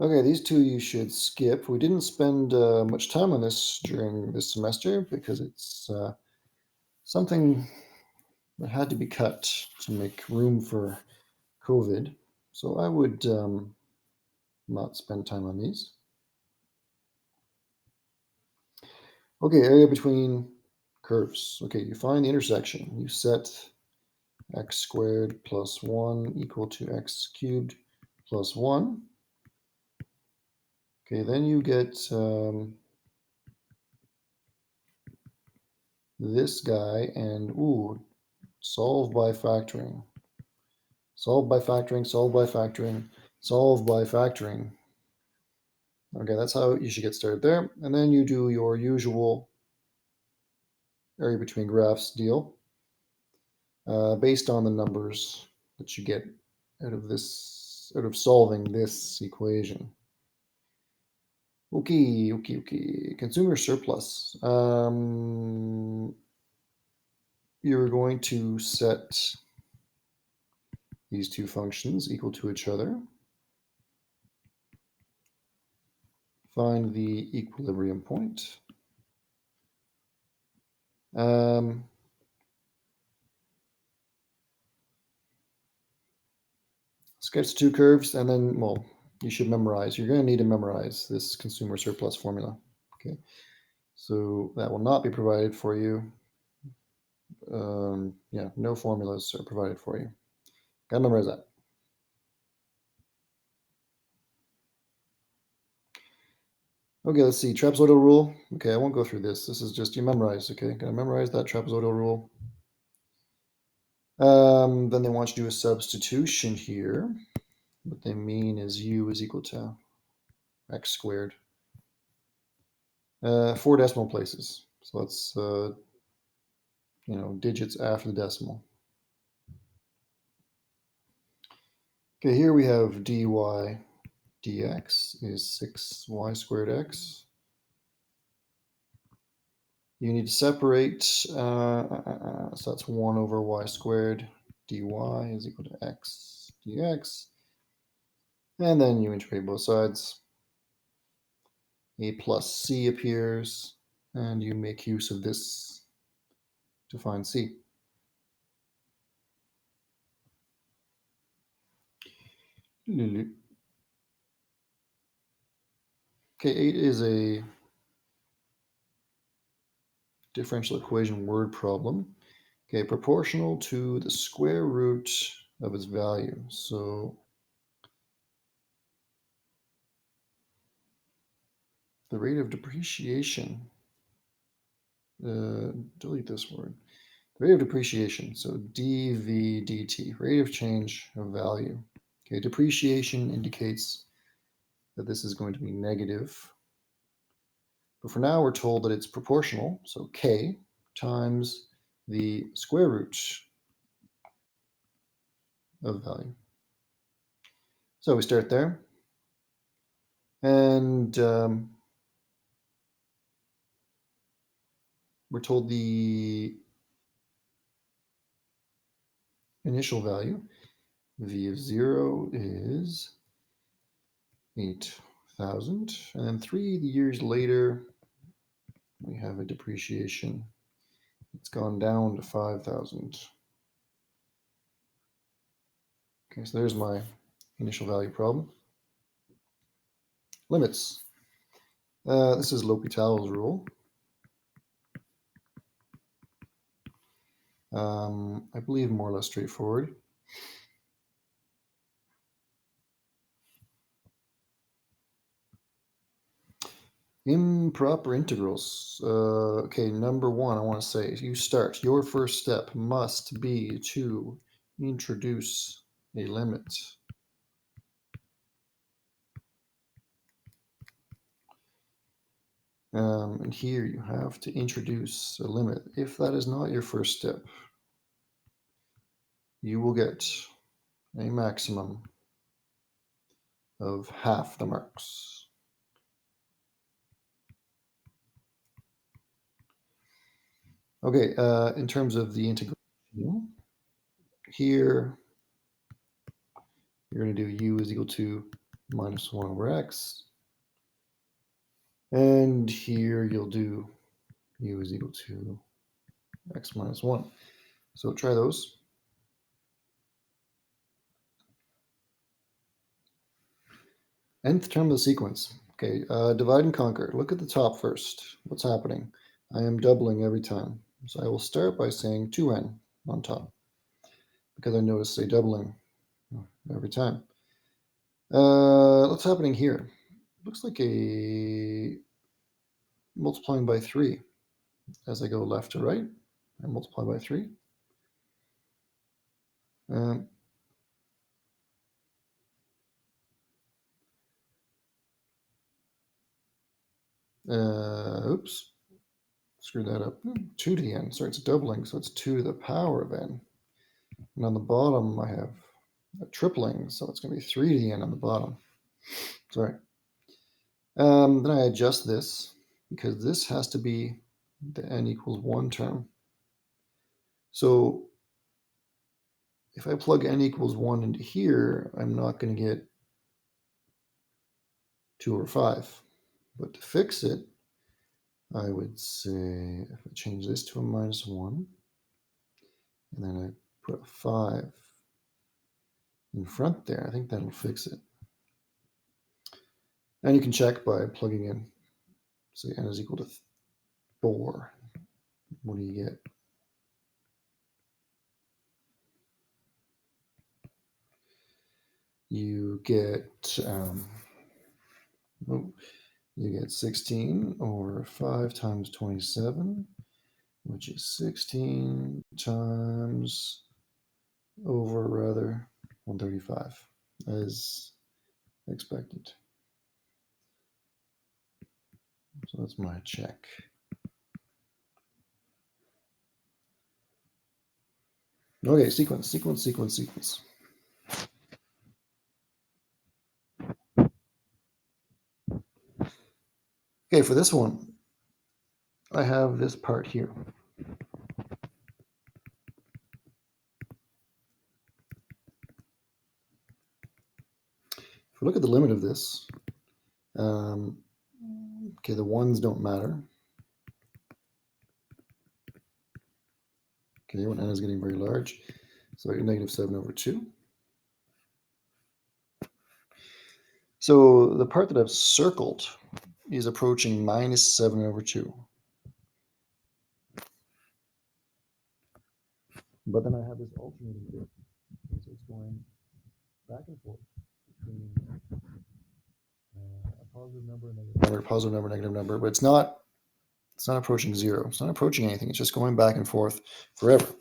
Okay, these two you should skip. We didn't spend much time on this during this semester because it's something that had to be cut to make room for COVID. So I would not spend time on these. Okay, area between curves. Okay, you find the intersection. You set x squared plus 1 equal to x cubed plus 1. Okay, then you get this guy and, solve by factoring. Solve by factoring, solve by factoring, solve by factoring. Okay, that's how you should get started there. And then you do your usual area between graphs deal based on the numbers that you get out of solving this equation. Okay. Consumer surplus. You're going to set these two functions equal to each other. Find the equilibrium point. Sketch two curves, and then, well, you should memorize. You're going to need to memorize this consumer surplus formula. Okay, so that will not be provided for you. Yeah, no formulas are provided for you. Got to memorize that. Okay, let's see. Trapezoidal rule. Okay, I won't go through this. This is just you memorize. Okay, gotta memorize that trapezoidal rule. Then they want you to do a substitution here. What they mean is u is equal to x squared. 4 decimal places. So that's digits after the decimal. Okay, here we have dy dx is 6y squared x. You need to separate, so that's 1 over y squared. Dy is equal to x dx. And then you integrate both sides. A plus c appears, and you make use of this to find c. Okay, 8 is a differential equation word problem. Okay, proportional to the square root of its value. So the rate of depreciation, delete this word. The rate of depreciation, so dv dt, rate of change of value. Okay, depreciation indicates that this is going to be negative. But for now, we're told that it's proportional, so k times the square root of value. So we start there. And we're told the initial value, v of 0 is 8,000. And then 3 years later, we have a depreciation. It's gone down to 5,000. Okay, so there's my initial value problem. Limits. This is L'Hopital's rule. I believe more or less straightforward. Improper integrals. Okay, number 1, I want to say, you start. Your first step must be to introduce a limit. And here you have to introduce a limit. If that is not your first step, you will get a maximum of half the marks. Okay, in terms of the integration, here you're going to do u is equal to minus 1 over x. And here you'll do u is equal to x minus 1. So try those. Nth term of the sequence. Okay, divide and conquer. Look at the top first. What's happening? I am doubling every time. So I will start by saying 2n on top, because I notice a doubling every time. What's happening here? Looks like a multiplying by 3 as I go left to right. I multiply by 3. Oops, screwed that up. 2 to the n, so it's doubling, so it's 2 to the power of n. And on the bottom, I have a tripling, so it's going to be 3 to the n on the bottom. Sorry. Then I adjust this, because this has to be the n equals 1 term. So if I plug n equals 1 into here, I'm not going to get 2 over 5. But to fix it, I would say, if I change this to a minus 1, and then I put a 5 in front there, I think that'll fix it. And you can check by plugging in, say n is equal to 4. What do you get? You get 16 over 5 times 27, which is 16 times over, rather, 135, as expected. So that's my check. Okay, sequence. Okay, for this one, I have this part here. If we look at the limit of this, okay, the ones don't matter. Okay, when n is getting very large, so negative 7 over 2. So the part that I've circled is approaching minus 7 over 2. But then I have this alternating bit, so it's going back and forth between a positive number and negative number, positive number, negative number, but it's not approaching 0. It's not approaching anything. It's just going back and forth forever.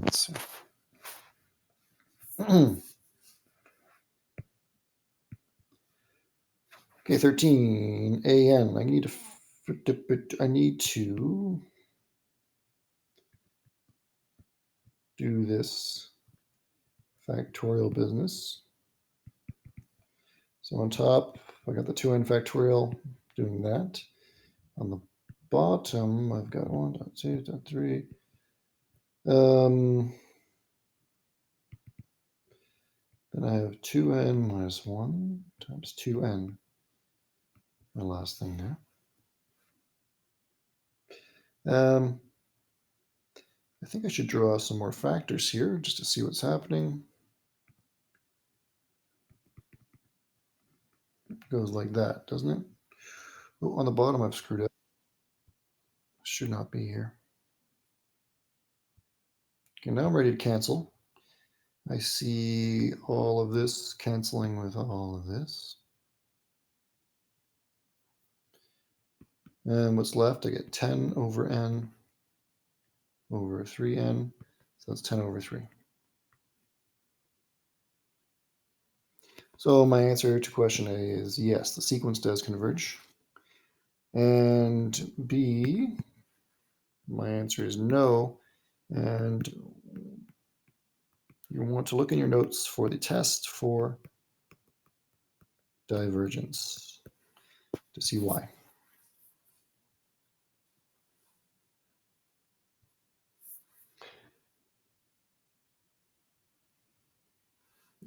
Let's see. Okay, 13 an. I need to do this factorial business. So on top, I got the 2n factorial, doing that. On the bottom, I've got 1.2.3. Then I have 2n minus 1 times 2n. My last thing there. I think I should draw some more factors here just to see what's happening. It goes like that, doesn't it? Oh, on the bottom, I've screwed up. Should not be here. Okay, now I'm ready to cancel. I see all of this canceling with all of this. And what's left, I get 10 over n over 3n. So that's 10 over 3. So my answer to question A is yes, the sequence does converge. And B, my answer is no. And you want to look in your notes for the test for divergence to see why.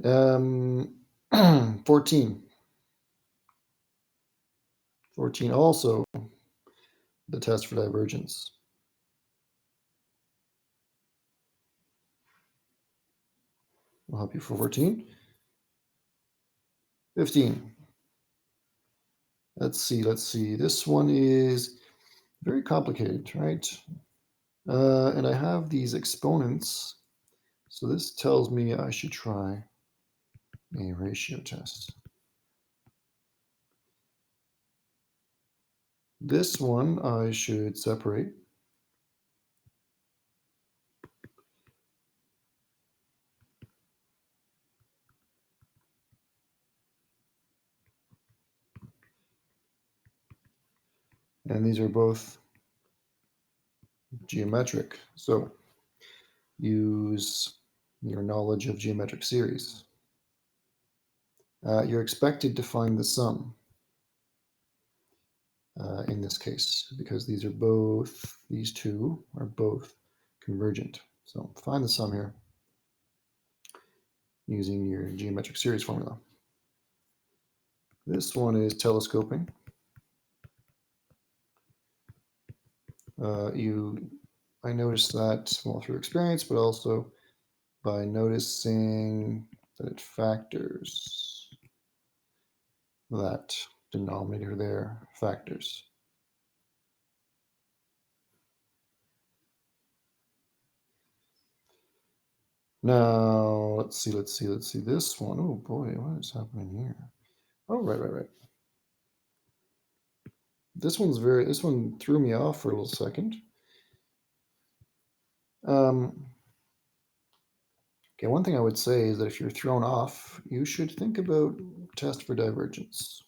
Um, 14. 14 also the test for divergence. I'll help you for 14. 15. Let's see. This one is very complicated, right? And I have these exponents. So this tells me I should try a ratio test. This one I should separate. And these are both geometric. So use your knowledge of geometric series. You're expected to find the sum in this case, because these two are both convergent. So find the sum here using your geometric series formula. This one is telescoping. I noticed that, well, through experience, but also by noticing that it factors that denominator there, factors. Now, let's see. This one, oh boy, what is happening here? Oh, right. This one threw me off for a little second. Okay, one thing I would say is that if you're thrown off, you should think about test for divergence.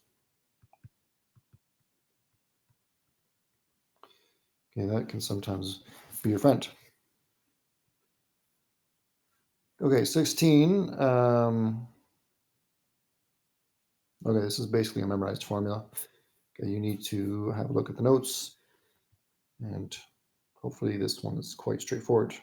Okay, that can sometimes be your friend. Okay, 16. Okay, this is basically a memorized formula. Okay, you need to have a look at the notes, and hopefully this one is quite straightforward.